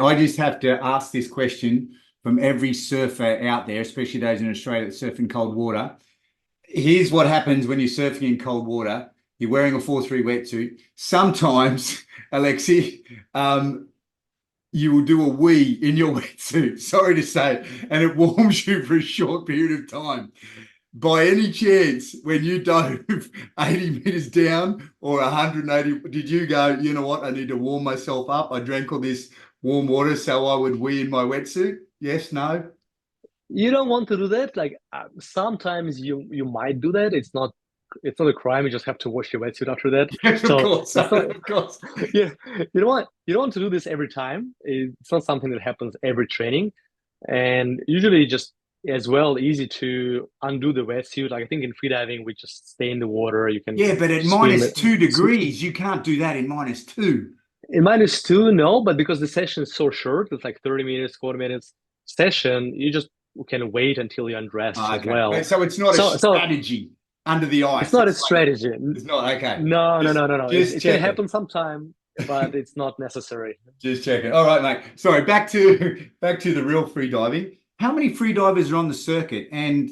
I just have to ask this question from every surfer out there, especially those in Australia that surf in cold water. Here's what happens when you're surfing in cold water. You're wearing a 4-3 wetsuit. Sometimes, Alexey, you will do a wee in your wetsuit, sorry to say, and it warms you for a short period of time. By any chance, when you dove 80 meters down or 180, did you go, you know what, I need to warm myself up? I drank all this warm water so I would wee in my wetsuit? Yes, no? You don't want to do that. Like sometimes you might do that. It's not a crime. You just have to wash your wetsuit after that. Yes, of So course, it's not. of course. Yeah, you don't want to do this every time. It's not something that happens every training, and usually just as well easy to undo the wetsuit. Like I think in freediving we just stay in the water. You can Yeah, but at swim. minus 2 degrees, you can't do that in -2. In -2, no, but because the session is so short, it's like 30 minutes, 40 minutes session, you just can wait until you're undressed Oh, as okay. well. So it's not a So strategy under the it's ice. not a It's like, strategy. it's not, okay. No, no, Just, no, no, no. just It can checking. happen sometime, but it's not necessary. Just checking. All right, mate. Sorry, back to the real free diving. How many free divers are on the circuit? And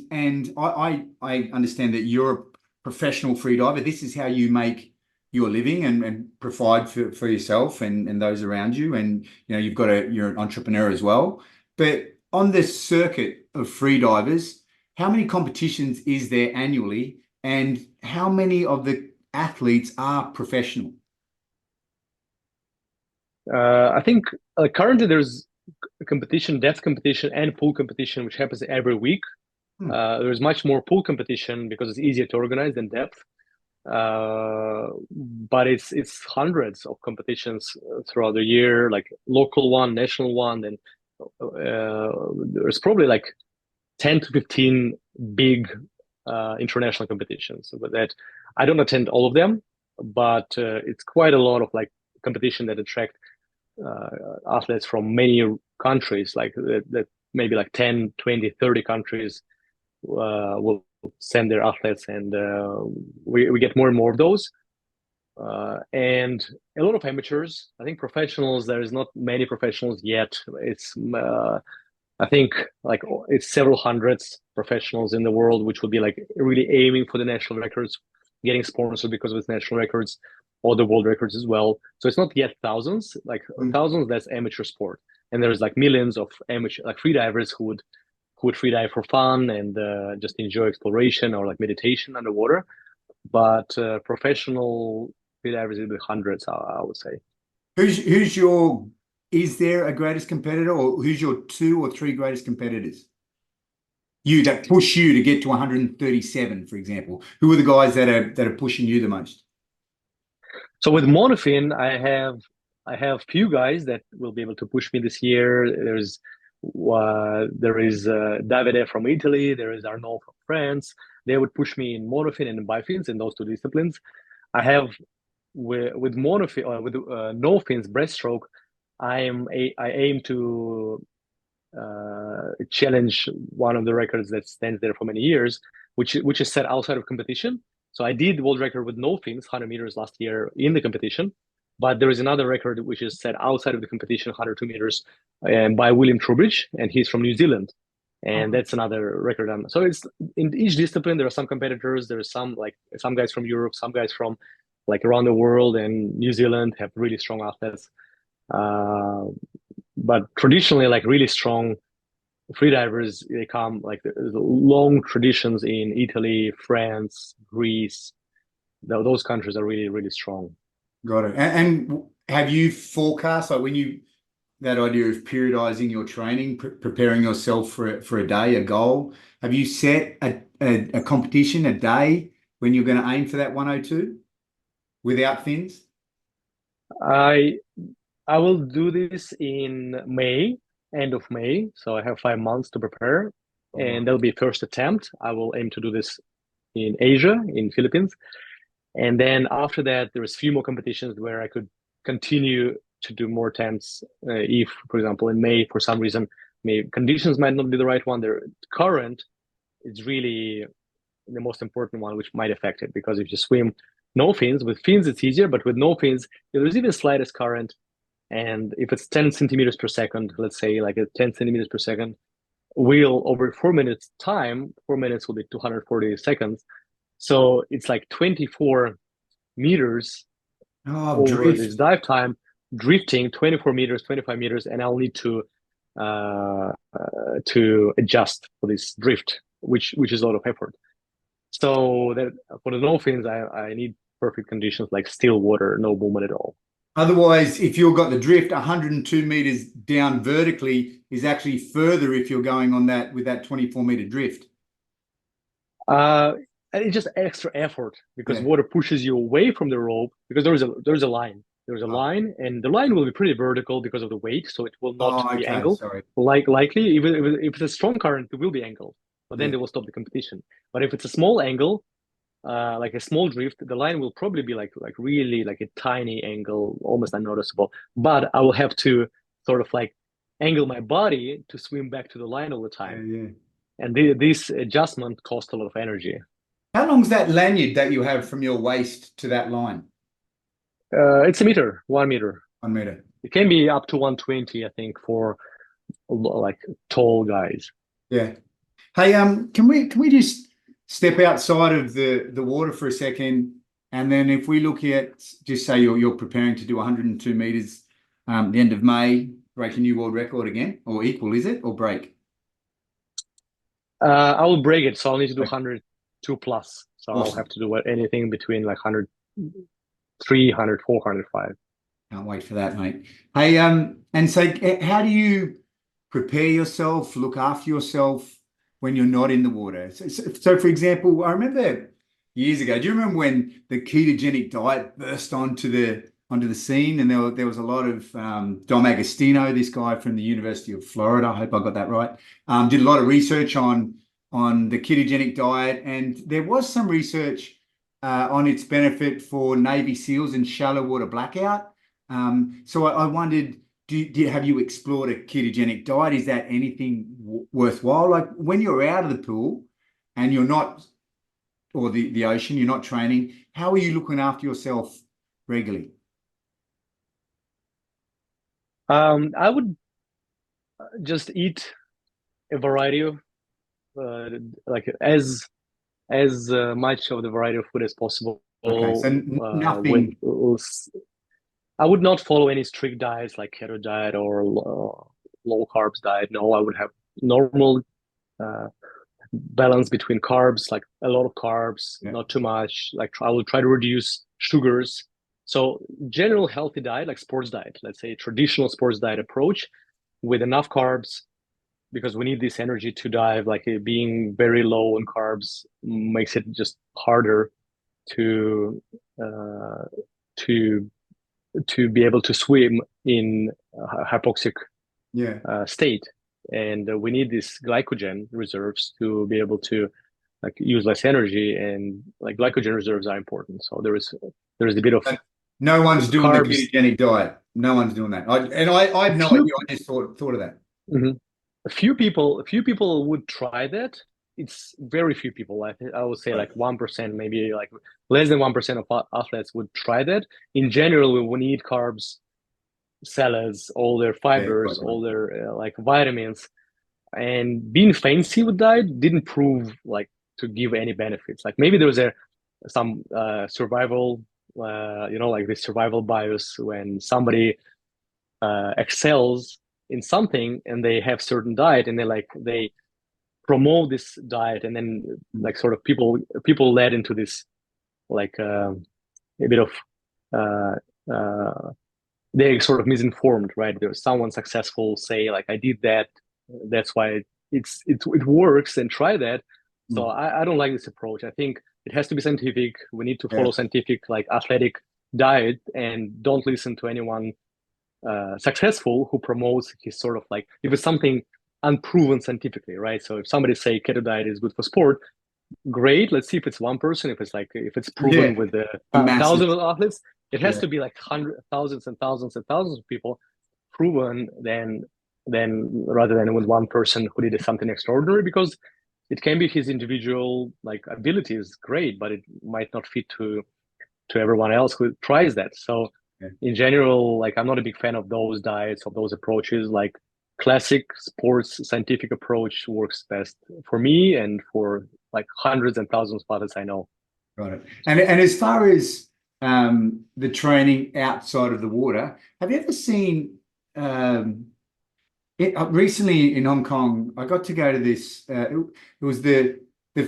I understand that you're a professional free diver. This is how you make your living and provide for yourself and those around you. And you're an entrepreneur as well. But on this circuit of free divers, how many competitions is there annually? And how many of the athletes are professional? I think currently there's a competition, depth competition, and pool competition, which happens every week. Hmm. There's much more pool competition because it's easier to organize than depth. But it's hundreds of competitions throughout the year, like local one, national one, and there's probably like 10 to 15 big international competitions. But that I don't attend all of them, but it's quite a lot of like competition that attract athletes from many countries, like that maybe like 10, 20, 30 countries will send their athletes, and we get more and more of those. And a lot of amateurs. I think professionals, there is not many professionals yet. I think like it's several hundreds professionals in the world, which will be like really aiming for the national records, getting sponsored because of its national records, or the world records as well. So it's not yet thousands, like thousands, that's amateur sport. And there's like millions of amateur, like freedivers who would freedive for fun and just enjoy exploration or like meditation underwater. But professional freedivers will be hundreds, I would say. Who's your, is there a greatest competitor, or who's your 2 or 3 greatest competitors? You that push you to get to 137, for example. Who are the guys that are pushing you the most? So with monofin, I have few guys that will be able to push me this year. There is Davide from Italy. There is Arnaud from France. They would push me in monofin and in bifins in those two disciplines. I have with monofin with no fins breaststroke. I aim to challenge one of the records that stands there for many years, which is set outside of competition. So I did world record with no fins, 100 meters last year in the competition, but there is another record which is set outside of the competition, 102 meters, by William Trubridge, and he's from New Zealand, and Oh, that's another record. So it's in each discipline there are some competitors. There are some guys from Europe, some guys from like around the world, and New Zealand have really strong athletes. Uh, but traditionally, like really strong freedivers, they come like there's long traditions in Italy, France, Greece. Those countries are really, really strong. got it. And have you forecast, like when you, that idea of periodizing your training, preparing yourself for a day, a goal, have you set a competition, a day when you're going to aim for that 102 without fins? I I will do this in May, end of May. So I have 5 months to prepare, All and right. that'll be first attempt. I will aim to do this in Asia, in Philippines. And then after that, there's a few more competitions where I could continue to do more attempts. If, for example, in May, for some reason, maybe conditions might not be the right one. The current is really the most important one, which might affect it. Because if you swim no fins, with fins it's easier, but with no fins, if there's even slightest current, And if it's 10 centimeters per second, let's say like a 10 centimeters per second, will over 4 minutes time, 4 minutes will be 240 seconds. So it's like 24 meters Oh, over this drift. dive time, drifting 24 meters, 25 meters, and I'll need to adjust for this drift, which is a lot of effort. So that for the dolphins, I need perfect conditions like still water, no movement at all. Otherwise, if you've got the drift, 102 meters down vertically is actually further if you're going on that with that 24-meter drift. And it's just extra effort because Yeah. water pushes you away from the rope because there's a line. There's a line, and the line will be pretty vertical because of the weight, so it will not Oh, be okay. angled. Sorry. Likely, even if it's a strong current, it will be angled, but then Yeah. they will stop the competition. But if it's a small angle, like a small drift, the line will probably be like really like a tiny angle, almost unnoticeable. But I will have to sort of like angle my body to swim back to the line all the Yeah, time, yeah. and this adjustment costs a lot of energy. How long's that lanyard that you have from your waist to that line? It's a meter, 1 meter. 1 meter. It can be up to 120, I think, for like tall guys. Yeah. Hey, can we just step outside of the water for a second, and then if we look at just say you're preparing to do 102 meters, the end of May, break a new world record again, or equal, is it, or break? I will break it, so I'll need to do Okay. 102 plus. So I'll Awesome. have to do anything between like 103, 104, 105. Can't wait for that, mate. Hey, and so how do you prepare yourself, look after yourself when you're not in the water? So for example, I remember years ago, do you remember when the ketogenic diet burst onto the scene? And there was a lot of Dom Agostino, this guy from the University of Florida, I hope I got that right, did a lot of research on the ketogenic diet, and there was some research on its benefit for Navy SEALs and shallow water blackout. So I wondered, have you explored a ketogenic diet? Is that anything worthwhile? Like when you're out of the pool and you're not, or the ocean, you're not training, how are you looking after yourself regularly? I would just eat a variety of like as much of the variety of food as possible. Okay, so With nothing. I would not follow any strict diets like keto diet or low carbs diet. No, I would have normal uh, balance between carbs, like a lot of carbs, Yeah. not too much. Like I will try to reduce sugars. So general healthy diet, like sports diet, let's say traditional sports diet approach with enough carbs because we need this energy to dive. Like being very low on carbs makes it just harder to uh, to be able to swim in a hypoxic Yeah. state, and we need these glycogen reserves to be able to like use less energy, and like glycogen reserves are important. So there is a bit of And no one's doing the carbs. ketogenic diet. No one's doing that. I A have no few idea. I just thought of that. Mhm. A few people would try that. It's very few people. I would say Right. like 1%, maybe like less than 1% of athletes would try that. In general, we will need carbs, salads, all their Yeah, fibers, quite right. all their like vitamins. And being fancy with diet didn't prove like to give any benefits. Like maybe there was some survival, like this survival bias when somebody excels in something and they have certain diet and they promote this diet, and then like sort of people led into this like a bit of uh, uh, they're sort of misinformed, right? There's someone successful say like I did that, that's why it works, and try that. So Mm. I don't like this approach. I think it has to be scientific. We need to Yeah. follow scientific like athletic diet and don't listen to anyone successful who promotes his sort of like if it's something unproven scientifically, right? So if somebody say keto diet is good for sport, great. Let's see if it's one person. If it's proven Yeah. with the A massive. thousands of athletes, it has Yeah. to be like hundreds, thousands and thousands and thousands of people proven. Then rather than with one person who did something extraordinary, because it can be his individual like ability is great, but it might not fit to everyone else who tries that. So Yeah. in general, like I'm not a big fan of those diets, of those approaches. Like classic sports scientific approach works best for me and for like hundreds and thousands of others I know. Got it. And as far as the training outside of the water, have you ever seen recently in Hong Kong? I got to go to this. It was the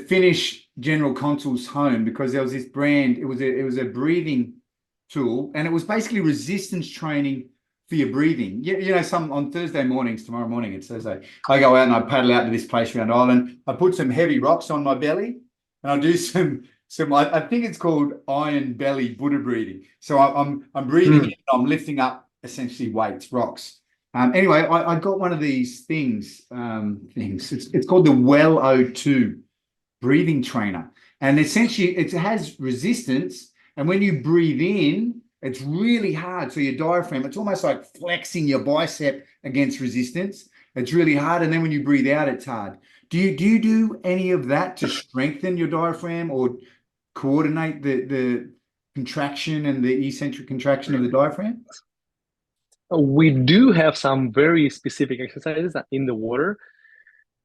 Finnish General Consul's home, because there was this brand. It was a breathing tool, and it was basically resistance training for your breathing. You know, some on Thursday mornings, tomorrow morning, it's Thursday, I go out and I paddle out to this place around Island. I put some heavy rocks on my belly, and I do some I think it's called iron belly Buddha breathing. So I'm breathing in, I'm lifting up essentially weights, rocks. Anyway, I got one of these things. It's called the Well O2 breathing trainer, and essentially it has resistance. And when you breathe in, it's really hard. So your diaphragm, it's almost like flexing your bicep against resistance. It's really hard. And then when you breathe out, it's hard. Do you do any of that to strengthen your diaphragm or coordinate the contraction and the eccentric contraction of the diaphragm? We do have some very specific exercises in the water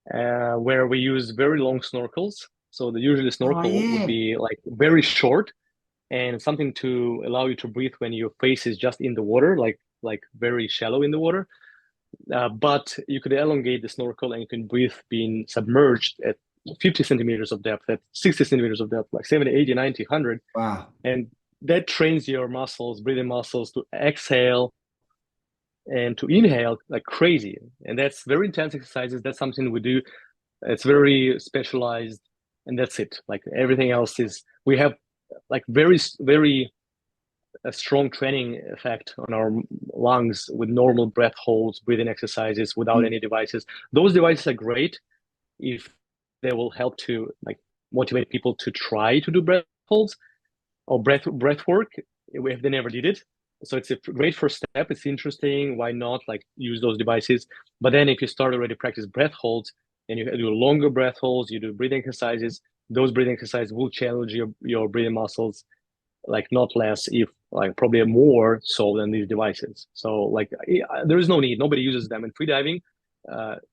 where we use very long snorkels. So usually the snorkel would be like very short and something to allow you to breathe when your face is just in the water, like very shallow in the water. But you could elongate the snorkel and you can breathe being submerged at 50 centimeters of depth, at 60 centimeters of depth, like 70, 80, 90, 100. Wow. And that trains your muscles, breathing muscles, to exhale and to inhale like crazy. And that's very intense exercises. That's something we do. It's very specialized, and that's it. Like everything else is, we have like very, very a strong training effect on our lungs with normal breath holds, breathing exercises without any devices. Those devices are great if they will help to like motivate people to try to do breath holds or breath work if they never did it. So it's a great first step. It's interesting. Why not like use those devices? But then if you start already practice breath holds and you do longer breath holds, you do breathing exercises, those breathing exercises will challenge your breathing muscles, like not less, if like probably more so than these devices. So like there is no need. Nobody uses them in freediving.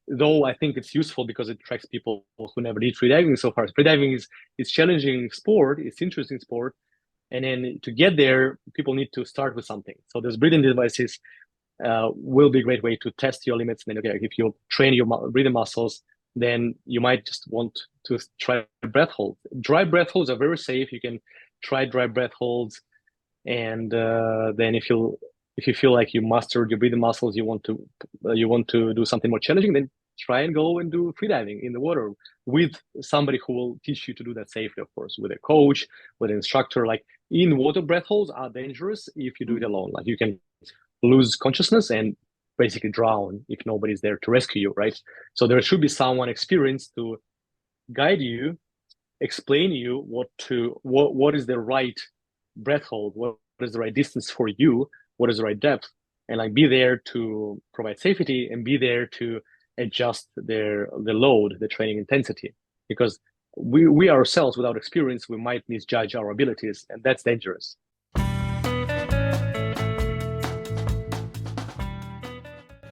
Though I think it's useful because it attracts people who never did freediving so far. Freediving is challenging sport. It's interesting sport. And then to get there, people need to start with something. So those breathing devices will be a great way to test your limits. And then, okay, if you train your breathing muscles, then you might just want to try breath holds. Dry breath holds are very safe. You can try dry breath holds. And then if you feel like you mastered your breathing muscles, you want to do something more challenging, then try and go and do freediving in the water with somebody who will teach you to do that safely, of course, with a coach, with an instructor. Like in water, breath holds are dangerous if you do it alone. Like you can lose consciousness and basically drown if nobody's there to rescue you, right? So there should be someone experienced to guide you, explain you what is the right breath hold, what is the right distance for you, what is the right depth, and like be there to provide safety and be there to adjust the load, the training intensity. Because we ourselves, without experience, we might misjudge our abilities, and that's dangerous.